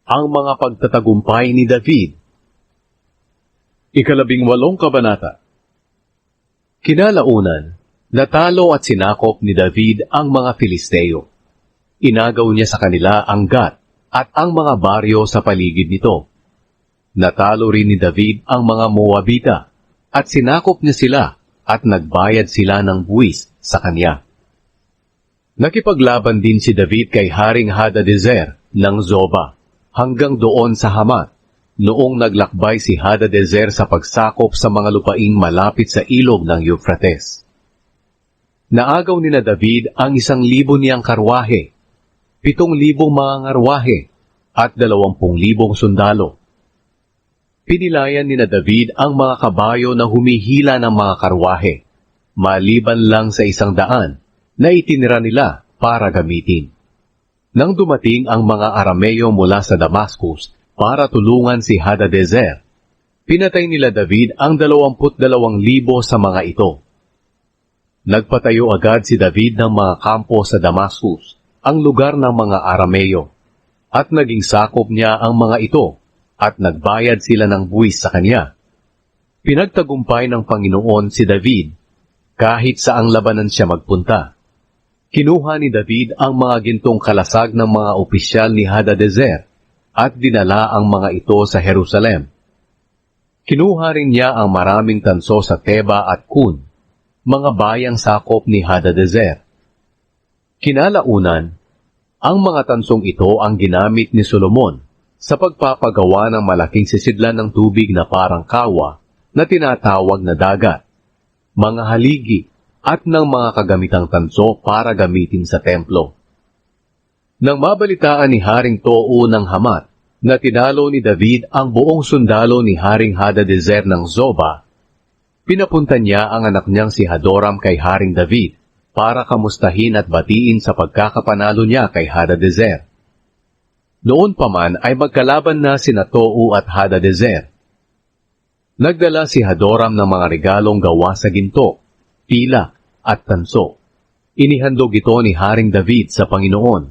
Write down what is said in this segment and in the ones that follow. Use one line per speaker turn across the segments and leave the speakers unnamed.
Ang mga pagtatagumpay ni David. 18 kabanata. Kinalaunan, natalo at sinakop ni David ang mga Filisteo. Inagaw niya sa kanila ang Gat at ang mga baryo sa paligid nito. Natalo rin ni David ang mga Moabita at sinakop niya sila at nagbayad sila ng buwis sa kanya. Nakipaglaban din si David kay Haring Hadadezer ng Zoba hanggang doon sa Hamat, noong naglakbay si Hadadezer sa pagsakop sa mga lupaing malapit sa ilog ng Euphrates. Naagaw ni na David ang 1,000 niyang karwahe, 7,000 mga ngarwahe, at 20,000 sundalo. Pinilayan ni na David ang mga kabayo na humihila ng mga karwahe, maliban lang sa 100 na itinira nila para gamitin. Nang dumating ang mga Arameo mula sa Damascus para tulungan si Hadadezer, pinatay nila David ang 22,000 sa mga ito. Nagpatayo agad si David ng mga kampo sa Damascus, ang lugar ng mga Arameo, at naging sakop niya ang mga ito, at nagbayad sila ng buwis sa kanya. Pinagtagumpay ng Panginoon si David, kahit saang labanan siya magpunta. Kinuha ni David ang mga gintong kalasag ng mga opisyal ni Hadadezer at dinala ang mga ito sa Jerusalem. Kinuha rin niya ang maraming tanso sa Teba at Kun, mga bayang sakop ni Hadadezer. Kinalaunan, ang mga tansong ito ang ginamit ni Solomon sa pagpapagawa ng malaking sisidlan ng tubig na parang kawa na tinatawag na dagat, mga haligi, at ng mga kagamitang tanso para gamitin sa templo. Nang mabalitaan ni Haring Tou ng Hamat na tinalo ni David ang buong sundalo ni Haring Hadadezer ng Zoba, pinapunta niya ang anak niyang si Hadoram kay Haring David para kamustahin at batiin sa pagkakapanalo niya kay Hadadezer. Noon pa man ay magkalaban na sina Tou at Hadadezer. Nagdala si Hadoram ng mga regalong gawa sa ginto, pilak at tanso. Inihandog ito ni Haring David sa Panginoon,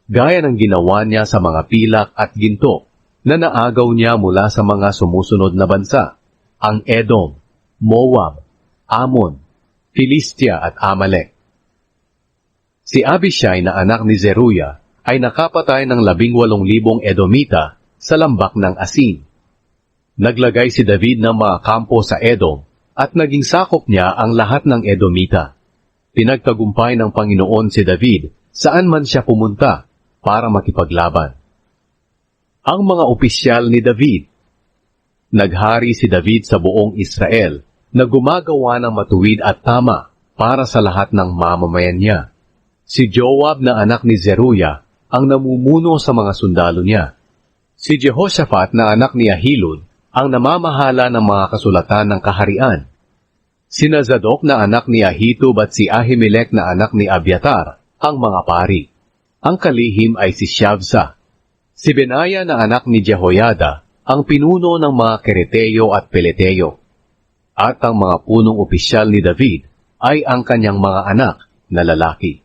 gaya ng ginawa niya sa mga pilak at ginto na naagaw niya mula sa mga sumusunod na bansa, ang Edom, Moab, Ammon, Filistia at Amalek. Si Abishai na anak ni Zeruya ay nakapatay ng 18,000 Edomita sa lambak ng Asin. Naglagay si David ng mga kampo sa Edom at naging sakop niya ang lahat ng Edomita. Pinagtagumpay ng Panginoon si David saan man siya pumunta para makipaglaban. Ang mga opisyal ni David. Naghari si David sa buong Israel na gumagawa ng matuwid at tama para sa lahat ng mamamayan niya. Si Joab na anak ni Zeruya ang namumuno sa mga sundalo niya. Si Jehoshaphat na anak ni Ahilud ang namamahala ng mga kasulatan ng kaharian. Sina Zadok na anak ni Ahitub at si Ahimelech na anak ni Abiatar ang mga pari. Ang kalihim ay si Shavsa. Si Benaya na anak ni Jehoiada ang pinuno ng mga Kereteo at Peleteo. At ang mga punong opisyal ni David ay ang kanyang mga anak na lalaki.